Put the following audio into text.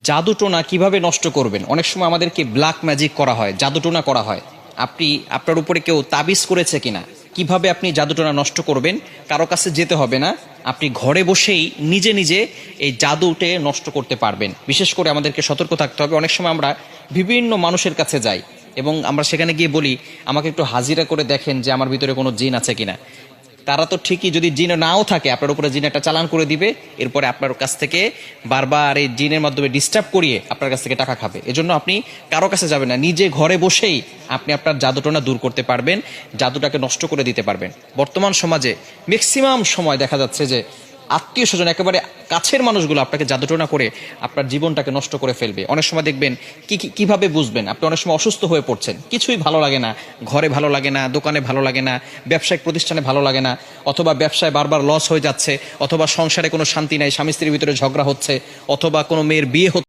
জাদুটোনা কিভাবে নষ্ট করবেন? অনেক সময় আমাদেরকে ব্ল্যাক ম্যাজিক করা হয়, জাদুটোনা করা হয়। আপনি আপনার উপরে কেউ তাবিজ করেছে কিনা, কিভাবে আপনি জাদুটোনা নষ্ট করবেন? কারো কাছে যেতে হবে না, আপনি ঘরে বসেই নিজে নিজে এই জাদুটে নষ্ট করতে পারবেন। বিশেষ করে আমাদেরকে সতর্ক থাকতে হবে। অনেক সময় আমরা বিভিন্ন মানুষের কাছে যাই এবং আমরা সেখানে গিয়ে বলি, আমাকে একটু হাজিরা করে দেখেন যে আমার ভিতরে কোনো জিন আছে কিনা। তারা তো ঠিকই, যদি জিন নাও থাকে, আপনার উপরে জিন একটা চালান করে দিবে, এরপরে আপনার কাছ থেকে বারবার এই জিনের মাধ্যমে ডিস্টার্ব করিয়ে আপনার কাছ থেকে টাকা খাবে। এজন্য আপনি কারো কাছে যাবেন না, নিজে ঘরে বসেই আপনি আপনার জাদুটোনা দূর করতে পারবেন, জাদুটাকে নষ্ট করে দিতে পারবেন। বর্তমান সমাজে ম্যাক্সিমাম সময় দেখা যাচ্ছে যে আত্মীয় স্বজন, একেবারে কাছের মানুষগুলো আপনাকে জাদুটোনা করে আপনার জীবনটাকে নষ্ট করে ফেলবে। অনেক সময় দেখবেন কিভাবে বুঝবেন? আপনি অনেক সময় অসুস্থ হয়ে পড়ছেন, কিছুই ভালো লাগে না, ঘরে ভালো লাগে না, দোকানে ভালো লাগে না, ব্যবসায়িক প্রতিষ্ঠানে ভালো লাগে না, অথবা ব্যবসায় বারবার লস হয়ে যাচ্ছে, অথবা সংসারে কোনো শান্তি নাই, স্বামী স্ত্রীর ভিতরে ঝগড়া হচ্ছে, অথবা কোনো মেয়ের বিয়ে হচ্ছে।